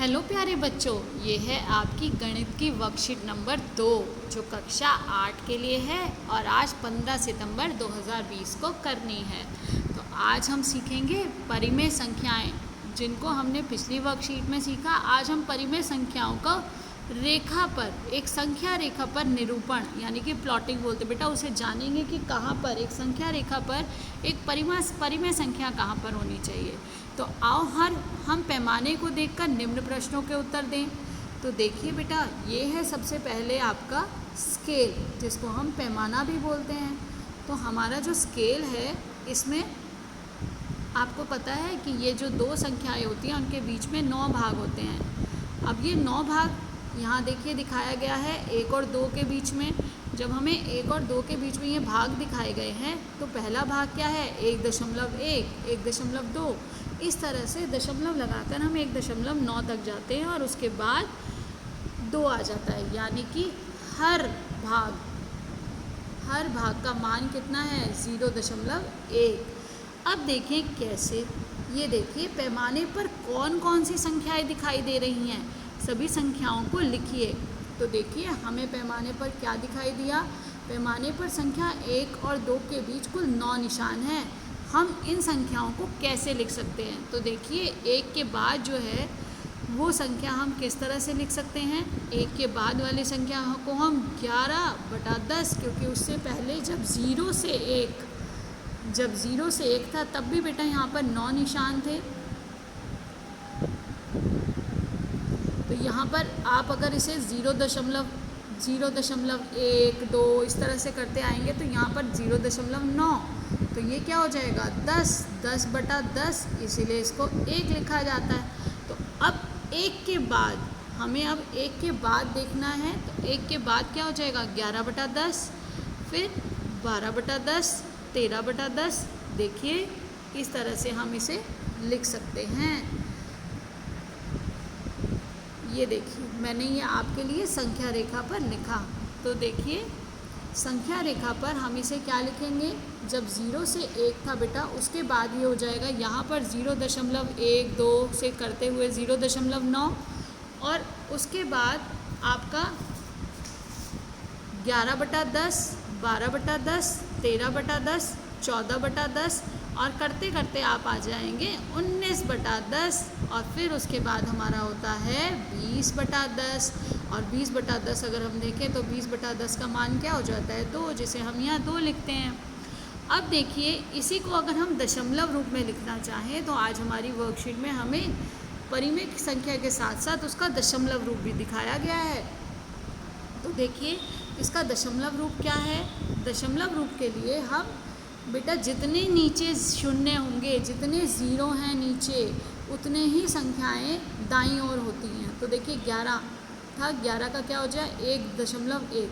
Hello प्यारे बच्चों, ये है आपकी गणित की वर्कशीट नंबर 2 जो कक्षा 8 के लिए है और आज 15 सितंबर 2020 को करनी है। तो आज हम सीखेंगे परिमेय संख्याएं, जिनको हमने पिछली वर्कशीट में सीखा। आज हम परिमेय संख्याओं का रेखा पर, एक संख्या रेखा पर निरूपण यानी कि प्लॉटिंग बोलते बेटा, उसे जानेंगे कि कहाँ पर एक संख्या रेखा पर एक परिमेय संख्या कहाँ पर होनी चाहिए। तो आओ हम पैमाने को देखकर निम्न प्रश्नों के उत्तर दें। तो देखिए बेटा, ये है सबसे पहले आपका स्केल, जिसको हम पैमाना भी बोलते हैं। तो हमारा जो स्केल है, इसमें आपको पता है कि ये जो दो संख्याएं होती हैं उनके बीच में 9 भाग होते हैं। अब ये 9 भाग यहाँ देखिए दिखाया गया है 1 और 2 के बीच में। जब हमें 1 और 2 के बीच में ये भाग दिखाए गए हैं तो पहला भाग क्या है, 1.1, 1.2। इस तरह से दशमलव लगाकर हम 1.9 तक जाते हैं और उसके बाद 2 आ जाता है, यानी कि हर भाग का मान कितना है, 0.1। अब देखें कैसे, ये देखिए पैमाने पर कौन कौन सी संख्याएं दिखाई दे रही हैं, सभी संख्याओं को लिखिए। तो देखिए हमें पैमाने पर क्या दिखाई दिया, पैमाने पर संख्या 1 और 2 के बीच कुल 9 निशान हैं। हम इन संख्याओं को कैसे लिख सकते हैं, तो देखिए 1 के बाद जो है वो संख्या हम किस तरह से लिख सकते हैं। 1 के बाद वाली संख्या को हम 11/10, क्योंकि उससे पहले जब 0 से 1 था तब भी बेटा यहाँ पर 9 निशान थे। तो यहाँ पर आप अगर इसे 0.1, 2 इस तरह से करते आएंगे तो यहाँ पर 0.9, तो ये क्या हो जाएगा 10/10, इसीलिए इसको 1 लिखा जाता है। तो अब 1 के बाद हमें 1 के बाद देखना है, तो 1 के बाद क्या हो जाएगा 11/10, फिर 12/10, 13/10। देखिए इस तरह से हम इसे लिख सकते हैं। ये देखिए मैंने ये आपके लिए संख्या रेखा पर लिखा। तो देखिए संख्या रेखा पर हम इसे क्या लिखेंगे, जब 0 से 1 था बेटा, उसके बाद ये हो जाएगा यहाँ पर 0.1, 2 से करते हुए 0.9, और उसके बाद आपका 11/10, 12/10, 13/10, 14/10, और करते करते आप आ जाएंगे 19/10, और फिर उसके बाद हमारा होता है 20/10। और 20/10 अगर हम देखें तो 20/10 का मान क्या हो जाता है 2, जिसे हम यहाँ 2 लिखते हैं। अब देखिए इसी को अगर हम दशमलव रूप में लिखना चाहें तो आज हमारी वर्कशीट में हमें परिमेय की संख्या के साथ साथ उसका दशमलव रूप भी दिखाया गया है। तो देखिए इसका दशमलव रूप क्या है। दशमलव रूप के लिए हम बेटा जितने नीचे शून्य होंगे, जितने 0 हैं नीचे, उतने ही संख्याएं दाईं ओर होती हैं। तो देखिए 11 था, 11 का क्या हो जाए 1.1,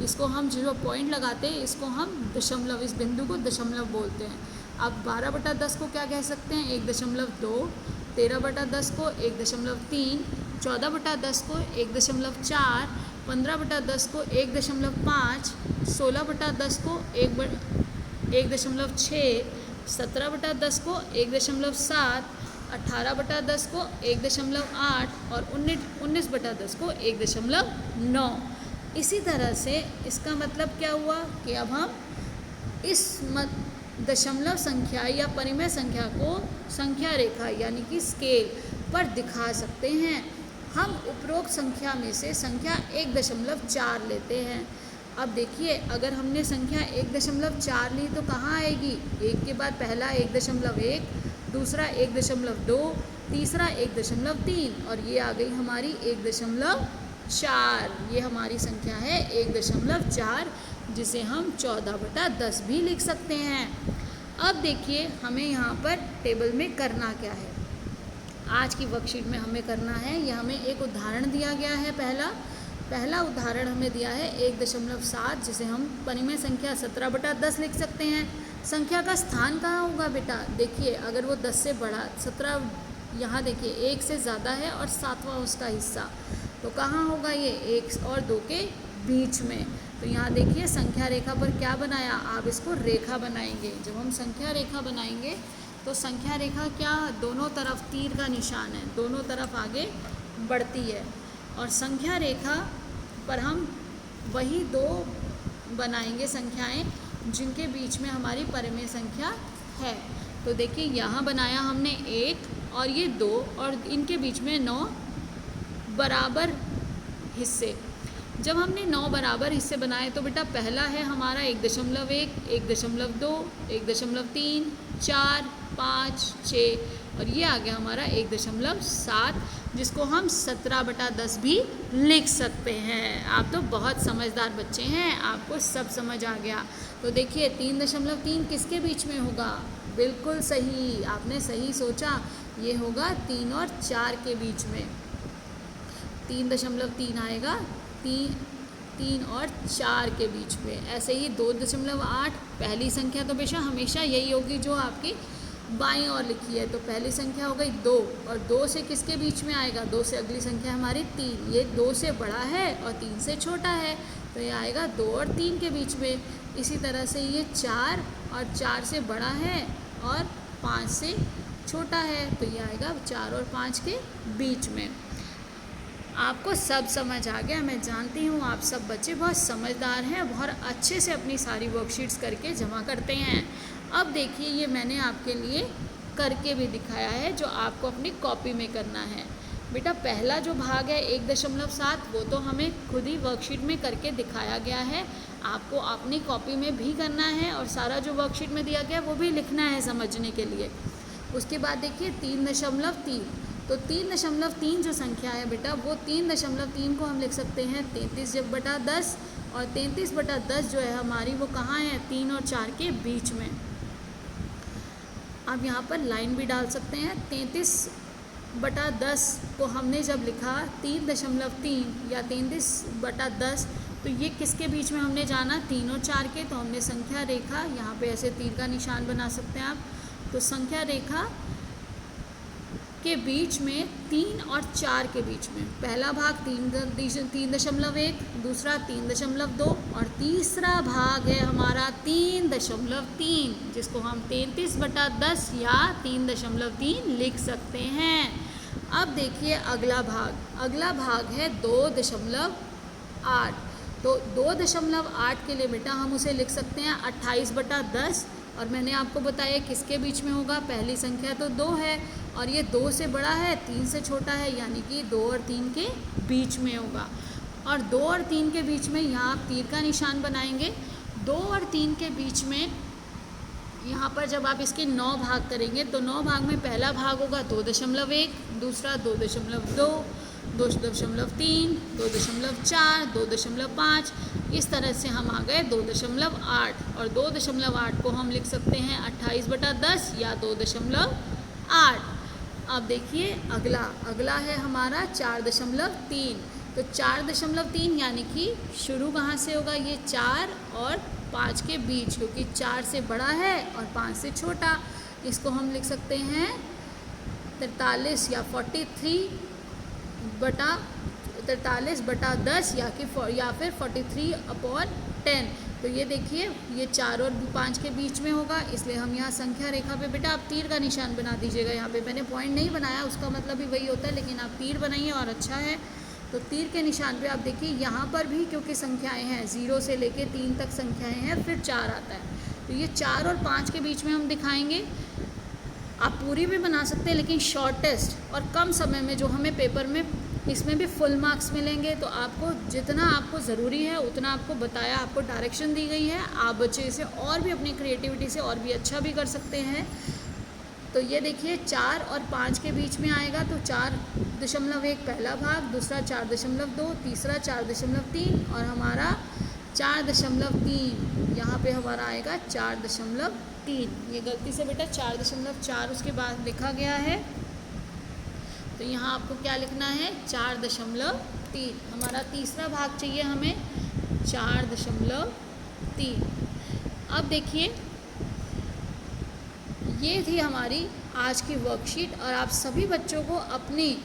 इसको हम 0 पॉइंट लगाते हैं, इसको हम दशमलव, इस बिंदु को दशमलव बोलते हैं। अब 12/10 को क्या कह सकते हैं 1.2, 13/10 को 1.3, 14/10 को 1.4, 15/10 को 1.5, 16/10 को 1.6, 17/10 को 1.7, 18/10 को 1.8 और 19/10 को 1.9। इसी तरह से इसका मतलब क्या हुआ कि अब हम इस दशमलव संख्या या परिमेय संख्या को संख्या रेखा यानी कि स्केल पर दिखा सकते हैं। हम उपरोक्त संख्या में से संख्या 1.4 लेते हैं। अब देखिए अगर हमने संख्या 1.4 ली तो कहाँ आएगी, 1 के बाद पहला 1.1, दूसरा 1.2, तीसरा 1.3, और ये आ गई हमारी 1.4। ये हमारी संख्या है 1.4, जिसे हम 14/10 भी लिख सकते हैं। अब देखिए हमें यहाँ पर टेबल में करना क्या है। आज की वर्कशीट में हमें करना है, यह हमें एक उदाहरण दिया गया है। पहला उदाहरण हमें दिया है 1.7, जिसे हम परिमेय संख्या 17/10 लिख सकते हैं। संख्या का स्थान कहाँ होगा बेटा, देखिए अगर वो 10 से बड़ा, 17 यहाँ देखिए 1 से ज़्यादा है और 7वां उसका हिस्सा, तो कहाँ होगा ये 1 और 2 के बीच में। तो यहाँ देखिए संख्या रेखा पर क्या बनाया, आप इसको रेखा बनाएंगे। जब हम संख्या रेखा बनाएंगे तो संख्या रेखा क्या, दोनों तरफ तीर का निशान है, दोनों तरफ आगे बढ़ती है। और संख्या रेखा पर हम वही दो बनाएंगे संख्याएं जिनके बीच में हमारी परिमेय संख्या है। तो देखिए यहाँ बनाया हमने 1 और ये 2 और इनके बीच में 9 बराबर हिस्से। जब हमने 9 बराबर हिस्से बनाए तो बेटा पहला है हमारा 1.1, 1.2, 1.3, 4, 5, 6 और ये आ गया हमारा 1.7, जिसको हम 17/10 भी लिख सकते हैं। आप तो बहुत समझदार बच्चे हैं, आपको सब समझ आ गया। तो देखिए 3.3 किसके बीच में होगा? बिल्कुल सही, आपने सही सोचा, ये होगा 3 और 4 के बीच में। 3.3 आएगा 3 और 4 के बीच में। ऐसे ही 2.8 पहली संख्या तो बेशक हमेशा यही होगी जो आपकी बाईं ओर लिखी है। तो पहली संख्या हो गई 2 और 2 से किसके बीच में आएगा? 2 से अगली संख्या हमारी 3। ये 2 से बड़ा है और 3 से छोटा है, तो ये आएगा 2 और 3 के बीच में। इसी तरह से ये 4 और 4 से बड़ा है और 5 से छोटा है, तो ये आएगा 4 और 5 के बीच में। आपको सब समझ आ गया। मैं जानती हूँ आप सब बच्चे बहुत समझदार हैं, बहुत अच्छे से अपनी सारी वर्कशीट्स करके जमा करते हैं। अब देखिए ये मैंने आपके लिए करके भी दिखाया है जो आपको अपनी कॉपी में करना है। बेटा पहला जो भाग है 1.7 वो तो हमें खुद ही वर्कशीट में करके दिखाया गया है, आपको अपनी कॉपी में भी करना है और सारा जो वर्कशीट में दिया गया है वो भी लिखना है समझने के लिए। उसके बाद देखिए 3.3, तो 3.3 जो संख्या है बेटा वो 3.3 को हम लिख सकते हैं 33/10 और 33/10 जो है हमारी वो कहाँ है? 3 और 4 के बीच में। अब यहाँ पर लाइन भी डाल सकते हैं। 33/10 को हमने जब लिखा 3.3 या 33/10 तो ये किसके बीच में हमने जाना? 3 और 4 के। तो हमने संख्या रेखा यहाँ पे ऐसे तीर का निशान बना सकते हैं आप। तो संख्या रेखा के बीच में 3 और 4 के बीच में पहला भाग 3.1, दूसरा 3.2 और तीसरा भाग है हमारा 3.3, जिसको हम 33/10 या 3.3 लिख सकते हैं। अब देखिए अगला भाग है 2.8। तो 2.8 के लिए बेटा हम उसे लिख सकते हैं 28/10 और मैंने आपको बताया किसके बीच में होगा? पहली संख्या तो 2 है और ये 2 से बड़ा है 3 से छोटा है, यानी कि 2 और 3 के बीच में होगा। और 2 और 3 के बीच में यहाँ आप तीर का निशान बनाएंगे। 2 और 3 के बीच में यहाँ पर जब आप इसके 9 भाग करेंगे तो 9 भाग में पहला भाग होगा 2.1, दूसरा 2.2, 2.3, 2.4, 2.5, इस तरह से हम आ गए 2.8 और 2.8 को हम लिख सकते हैं 28/10 या 2.8। अब देखिए अगला है हमारा 4.3। तो 4.3 यानी कि शुरू कहाँ से होगा? ये 4 और 5 के बीच, क्योंकि 4 से बड़ा है और 5 से छोटा। इसको हम लिख सकते हैं 43 या 43/10 या फिर 43/10। तो ये देखिए ये 4 और 5 के बीच में होगा, इसलिए हम यहाँ संख्या रेखा पे बेटा आप तीर का निशान बना दीजिएगा। यहाँ पे मैंने पॉइंट नहीं बनाया, उसका मतलब भी वही होता है, लेकिन आप तीर बनाइए और अच्छा है। तो तीर के निशान पे आप देखिए यहाँ पर भी क्योंकि संख्याएं हैं 0 से लेके 3 तक संख्याएं हैं, फिर 4 आता है, तो ये 4 और 5 के बीच में हम दिखाएंगे। आप पूरी भी बना सकते हैं, लेकिन शॉर्टेस्ट और कम समय में जो हमें पेपर में इसमें भी फुल मार्क्स मिलेंगे। तो आपको जितना आपको ज़रूरी है उतना आपको बताया, आपको डायरेक्शन दी गई है, आप बच्चे इसे और भी अपनी क्रिएटिविटी से और भी अच्छा भी कर सकते हैं। तो ये देखिए 4 और 5 के बीच में आएगा, तो 4.1 पहला भाग, दूसरा 4.2, तीसरा 4.3 और हमारा 4.3 यहाँ पे हमारा आएगा 4.3। ये गलती से बेटा 4.4 उसके बाद लिखा गया है, तो यहाँ आपको क्या लिखना है? 4.3। हमारा तीसरा भाग चाहिए हमें 4.3। अब देखिए ये थी हमारी आज की वर्कशीट और आप सभी बच्चों को अपनी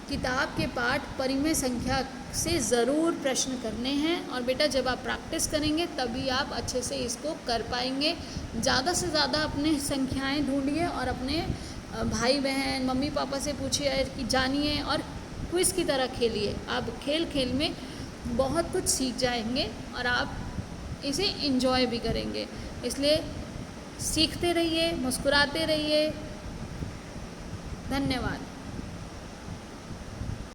किताब के पाठ परिमेय संख्या से ज़रूर प्रश्न करने हैं। और बेटा जब आप प्रैक्टिस करेंगे तभी आप अच्छे से इसको कर पाएंगे। ज़्यादा से ज़्यादा अपने संख्याएं ढूंढिए और अपने भाई बहन मम्मी पापा से पूछिए कि जानिए और क्विज़ की तरह खेलिए। आप खेल खेल में बहुत कुछ सीख जाएंगे और आप इसे एंजॉय भी करेंगे। इसलिए सीखते रहिए, मुस्कुराते रहिए। धन्यवाद।